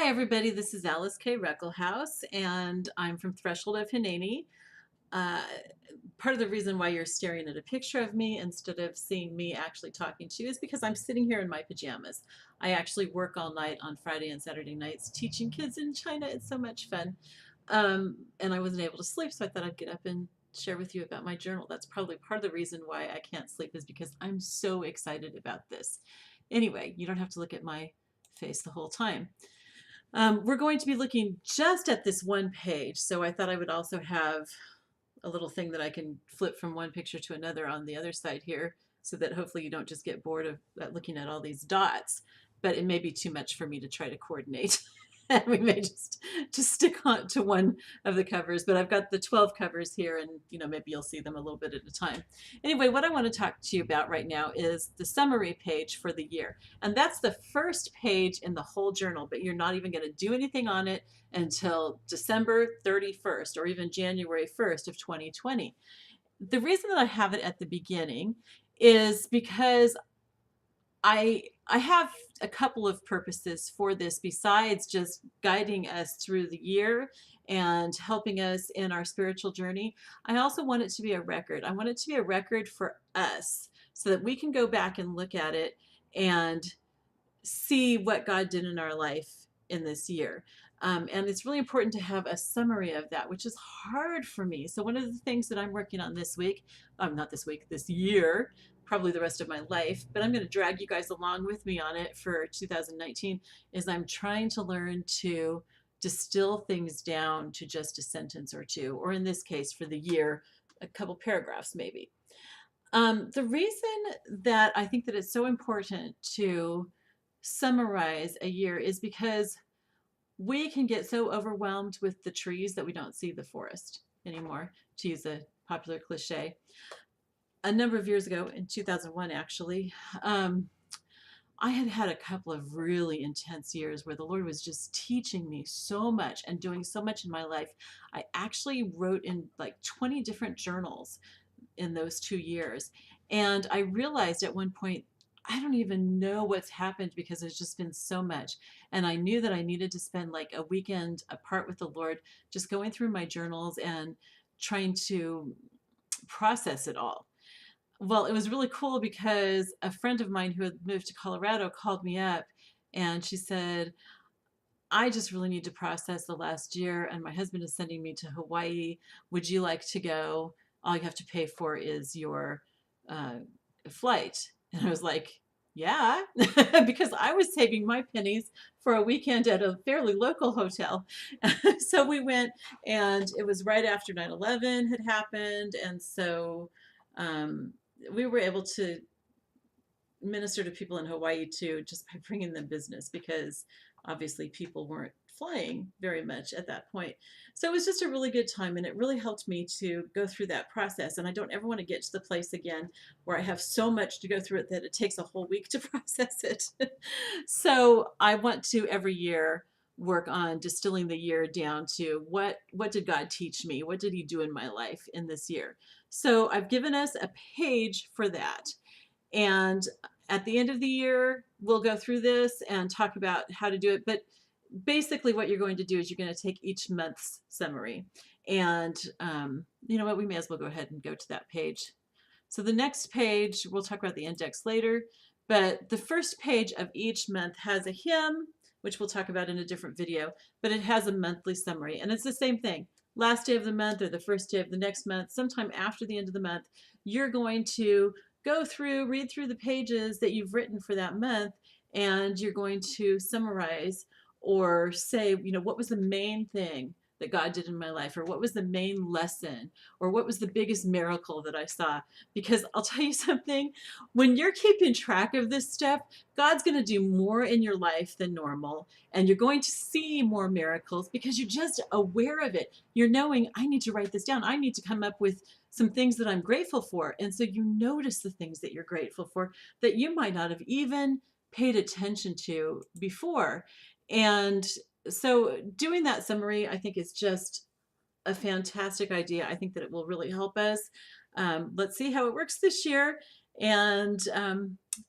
Hi everybody, this is Alyce-Kay Reckelhaus and I'm from Threshold of Hineni. Uh, Part of the reason why you're staring at a picture of me instead of seeing me actually talking to you is because I'm sitting here in my pajamas. I actually work all night on Friday and Saturday nights teaching kids in China. It's so much fun. And I wasn't able to sleep, so I thought I'd get up and share with you about my journal. That's probably part of the reason why I can't sleep, is because I'm so excited about this. Anyway, you don't have to look at my face the whole time. We're going to be looking just at this one page, so I thought I would also have a little thing that I can flip from one picture to another on the other side here, so that hopefully you don't just get bored of looking at all these dots, but it may be too much for me to try to coordinate. And we may just stick on to one of the covers, but I've got the 12 covers here, and maybe you'll see them a little bit at a time. Anyway, what I want to talk to you about right now is the summary page for the year. And that's the first page in the whole journal, but you're not even going to do anything on it until December 31st or even January 1st of 2020. The reason that I have it at the beginning is because I have a couple of purposes for this besides just guiding us through the year and helping us in our spiritual journey. I also want it to be a record. I want it to be a record for us so that we can go back and look at it and see what God did in our life in this year. And it's really important to have a summary of that, which is hard for me. So one of the things that I'm working on this week, not this week, this year, probably the rest of my life, but I'm going to drag you guys along with me on it for 2019, is I'm trying to learn to distill things down to just a sentence or two, or in this case for the year, a couple paragraphs maybe. The reason that I think that it's so important to summarize a year is because we can get so overwhelmed with the trees that we don't see the forest anymore, to use a popular cliche. A number of years ago, in 2001 actually, I had had a couple of really intense years where the Lord was just teaching me so much and doing so much in my life. I actually wrote in like 20 different journals in those 2 years. And I realized at one point, I don't even know what's happened because there's just been so much. And I knew that I needed to spend like a weekend apart with the Lord, just going through my journals and trying to process it all. Well, it was really cool because a friend of mine who had moved to Colorado called me up and she said, I just really need to process the last year, and my husband is sending me to Hawaii. Would you like to go? All you have to pay for is your uh, flight. And I was like, yeah, because I was saving my pennies for a weekend at a fairly local hotel. So we went, and it was right after 9/11 had happened. And so we were able to minister to people in Hawaii too, just by bringing them business, because obviously people weren't flying very much at that point. So it was just a really good time, and it really helped me to go through that process. And I don't ever want to get to the place again where I have so much to go through it that it takes a whole week to process it. So I want to every year work on distilling the year down to what did God teach me? What did he do in my life in this year? So I've given us a page for that. And at the end of the year, we'll go through this and talk about how to do it. But basically what you're going to do is you're going to take each month's summary. And you know what, we may as well go ahead and go to that page. So the next page, we'll talk about the index later, but the first page of each month has a hymn, which we'll talk about in a different video, but it has a monthly summary. And it's the same thing. Last day of the month or the first day of the next month, sometime after the end of the month, you're going to go through, read through the pages that you've written for that month, and you're going to summarize or say, what was the main thing that God did in my life, or what was the main lesson, or what was the biggest miracle that I saw. Because I'll tell you something, when you're keeping track of this stuff, God's going to do more in your life than normal, and you're going to see more miracles because you're just aware of it. You're knowing, I need to write this down. I need to come up with some things that I'm grateful for. And so you notice the things that you're grateful for that you might not have even paid attention to before. And so doing that summary, I think, is just a fantastic idea. I think that it will really help us. Let's see how it works this year. And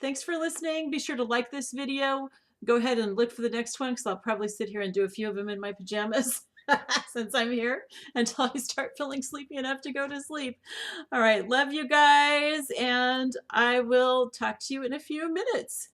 thanks for listening. Be sure to like this video, go ahead and look for the next one because I'll probably sit here and do a few of them in my pajamas since I'm here until I start feeling sleepy enough to go to sleep. All right. Love you guys. And I will talk to you in a few minutes.